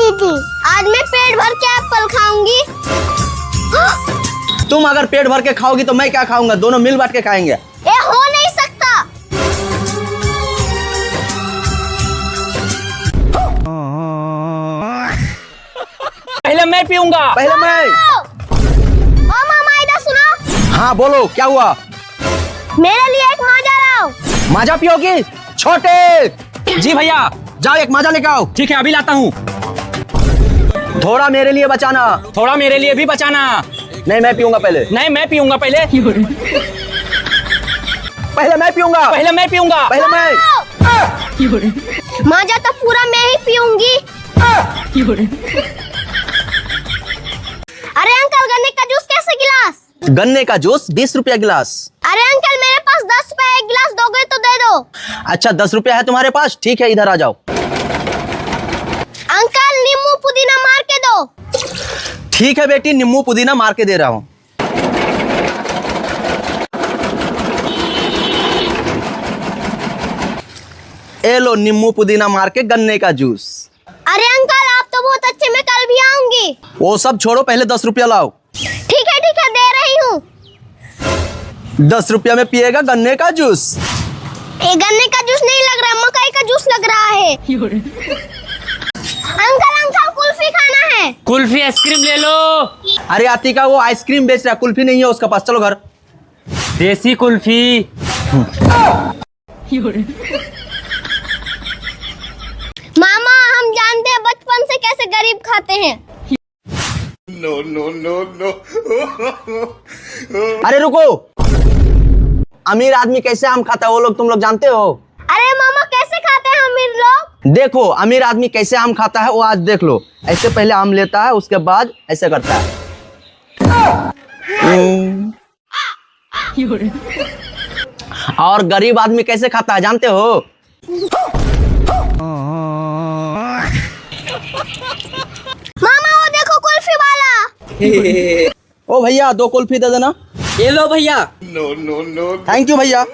रही थी। आज मैं पेट भर के एप्पल खाऊंगी। तुम अगर पेट भर के खाओगी तो मैं क्या खाऊंगा? दोनों मिल बांट के खाएंगे। ये हो नहीं सकता। पहले मैं पीऊंगा। पहले मैं। ओ मामा इधर सुनो। हाँ बोलो, क्या हुआ? मेरे लिए एक माजा लाओ। माजा पियोगी? छोटे जी भैया। जाओ एक माजा लेके आओ। ठीक है, अभी लाता हूँ। थोड़ा मेरे लिए बचाना। थोड़ा मेरे लिए भी बचाना। नहीं मैं पीऊंगा पहले। नहीं मैं पीऊंगा पहले। पहले मैं पीऊंगा। पहले मैं पीऊंगा। पहले मैं। माजा तो पूरा मैं ही पीऊंगी। अरे अंकल, गन्ने का जूस कैसे गिलास? गन्ने का जूस 20 रुपया गिलास। अरे अंकल, मेरे पास 10 रुपए एक गिलास दोगे तो दे दो। अच्छा 10 रुपया है तुम्हारे पास? ठीक है, इधर आ जाओ। अंकल, नींबू पुदीना मार के दो। ठीक है बेटी, नींबू पुदीना मार के दे रहा हूँ। ए लो नींबू पुदीना मार के गन्ने का जूस। अरे अंकल, आप तो बहुत अच्छे, मैं कल भी आऊंगी। वो सब छोड़ो, पहले 10 रुपया लाओ। ठीक है दे रही हूँ। 10 रुपया में पिएगा गन्ने का जूस। ये गन्ने का जूस नहीं लग रहा, मकई का जूस लग रहा है। अंकल कुल्फी खाना है। कुल्फी आइसक्रीम ले लो। अरे आतिका, वो आइसक्रीम बेच रहा है, कुल्फी नहीं है उसका पास। चलो घर। देसी कुल्फी। मामा, हम जानते हैं बचपन से कैसे गरीब खाते हैं। No. अरे रुको, अमीर आदमी कैसे आम खाता है वो लोग तुम लोग जानते हो? अरे मामा, कैसे खाते हैं अमीर लोग? देखो अमीर आदमी कैसे आम खाता है वो आज देख लो। ऐसे पहले आम लेता है, उसके बाद ऐसे करता है। और गरीब आदमी कैसे खाता है जानते हो? मामा, वो देखो कुल्फी वाला। ओ भैया 2 कुल्फी दे देना। ये लो भैया। No. थैंक यू भैया।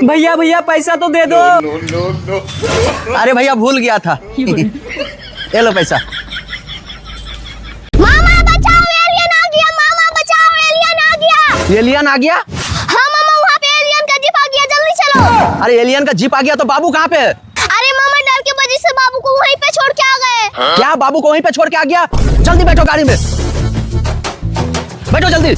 भैया पैसा तो दे दो। No. अरे भैया भूल गया था। ये लो पैसा। मामा बचाओ, एलियन आ गया। मामा बचाओ, एलियन आ गया। एलियन आ गया? हाँ मामा, वहाँ पे एलियन का जीप आ गया, जल्दी चलो। अरे एलियन का जीप आ गया तो बाबू कहाँ पे? अरे मामा, डर के वजह से बाबू को वहीं पे छोड़ के आ गए। क्या बाबू को वहीं पे छोड़ के आ गया? जल्दी बैठो गाड़ी में, बैठो जल्दी।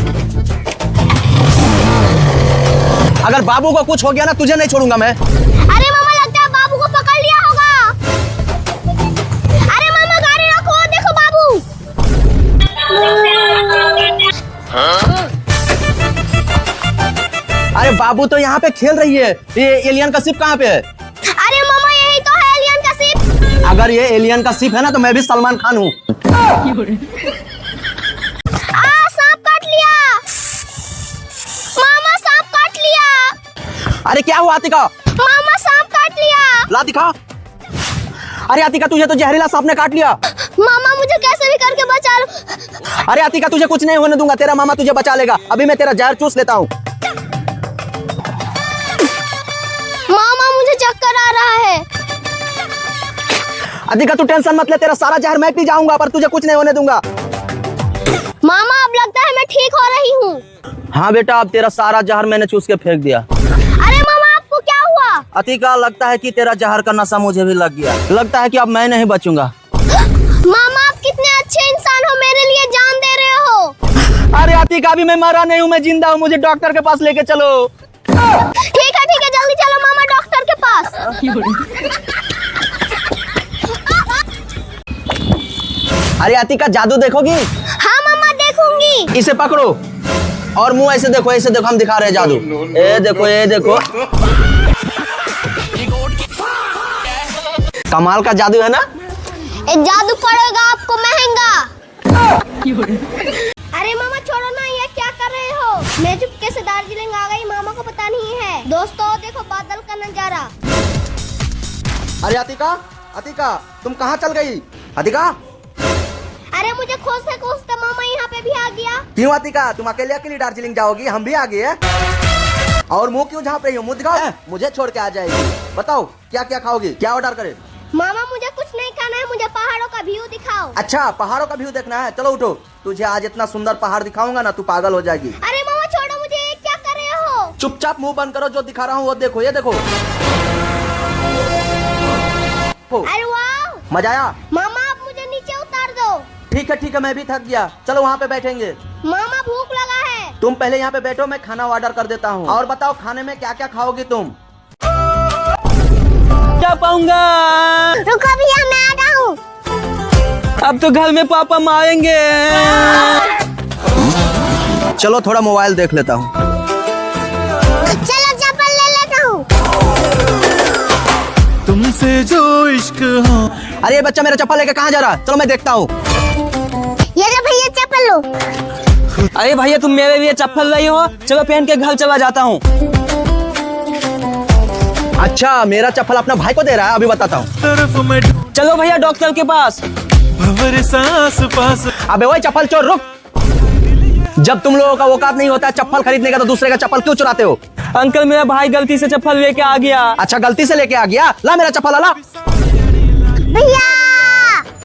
अगर बाबू को कुछ हो गया ना, तुझे नहीं छोड़ूंगा मैं। अरे मामा, लगता है बाबू को पकड़ लिया होगा। अरे मामा, गाड़ी रोको, देखो बाबू। अरे बाबू तो यहाँ पे खेल रही है। ये एलियन का शिप कहाँ पे है? अरे मामा, यही तो है एलियन का शिप। अगर ये एलियन का शिप है ना तो मैं भी सलमान खान हूँ। सांप काट लिया। मामा, सांप काट लिया। अरे क्या हुआ आतिका? मामा, सांप काट लिया। ला दिखा। अरे आतिका, तुझे तो जहरीला सांप ने काट लिया। मामा, मुझे कैसे भी करके बचा लो। अरे आतिका, तुझे कुछ नहीं होने दूंगा, तेरा मामा तुझे बचा लेगा। अभी मैं तेरा जहर चूस लेता हूँ। मामा, मुझे चक्कर आ रहा है। आतिका तू टेंशन मत ले, तेरा सारा जहर मैं पी जाऊंगा, पर तुझे कुछ नहीं होने दूंगा। मामा, अब लगता है मैं ठीक हो रही हूँ। हाँ बेटा, अब तेरा सारा जहर मैंने चूस के फेंक दिया। अरे मामा, आपको क्या हुआ? अतिका, लगता है कि तेरा जहर का नशा मुझे भी लग गया। लगता है कि अब मैं नहीं बचूंगा। मामा, आप कितने अच्छे इंसान हो, मेरे लिए जान दे रहे हो। अरे अतिका, अभी मैं मरा नहीं हूँ, मैं जिंदा हूँ। मुझे डॉक्टर के पास लेके चलो। ठीक है जल्दी चलो मामा, डॉक्टर के पास। अरे अतिका, जादू देखोगी? हाँ मामा, देखूंगी। इसे पकड़ो और मुंह ऐसे देखो, ऐसे देखो, हम दिखा रहे हैं जादू। ये देखो, ये देखो, कमाल का जादू है ना? ये जादू पड़ेगा आपको महंगा। अरे मामा छोड़ो ना, ये क्या कर रहे हो? मैं चुपके से दार्जिलिंग आ गई, मामा को पता नहीं है। दोस्तों देखो बादल का नजारा। अरे अतिका, तुम कहाँ चल गई? अतिका, अरे मुझे खोजते खोजते मामा यहाँ पे भी आ गया। क्यों अतिका, तुम अकेले दार्जिलिंग जाओगी? हम भी आ गए। और मुंह क्यों झाँप रही हो? मुंह दिखाओ। मुझे छोड़ के आ जाएगी। बताओ क्या क्या खाओगी, क्या ऑर्डर करे? मामा मुझे कुछ नहीं खाना है, मुझे पहाड़ों का अच्छा पहाड़ों का व्यू देखना है, चलो उठो। तुझे आज इतना सुंदर पहाड़ दिखाऊंगा ना, तू पागल हो जाएगी। अरे मामा छोड़ो मुझे, ये क्या कर रहे हो? चुपचाप मुंह बंद करो, जो दिखा रहा हूँ वो देखो, ये देखो। अरे वाह, मजा आया? मामा आप मुझे नीचे उतार दो। ठीक है मैं भी थक गया, चलो वहाँ पे बैठेंगे। मामा भूख लगा है। तुम पहले यहाँ पे बैठो, मैं खाना ऑर्डर कर देता हूँ। और बताओ खाने में क्या क्या खाओगी तुम? क्या पाऊंगा? रुको भैया मैं आ रहा हूँ। अब तो घर में पापा मारेंगे। चलो थोड़ा मोबाइल देख लेता हूँ। चलो चप्पल ले लेता हूँ। तुमसे जो इश्क हो। अरे ये बच्चा मेरा चप्पल लेके कहाँ जा रहा है? चलो मैं देखता हूँ। ये लो भैया चप्पल लो। अरे भैया तुम मेरे लिए चप्पल लाई हो, चलो पहन के घर चला जाता हूँ। अच्छा मेरा चप्पल अपना भाई को दे रहा है, अभी बताता हूँ। तरफ में चलो भैया डॉक्टर के पास। भंवर सांस पास। अबे वही चप्पल चोर रुक। जब तुम लोगों का औकात नहीं होता चप्पल खरीदने का तो दूसरे का चप्पल क्यों चुराते हो? अंकल मेरा भाई गलती से चप्पल लेके आ गया। अच्छा गलती से लेके आ गया, ला मेरा चप्पल ला। भैया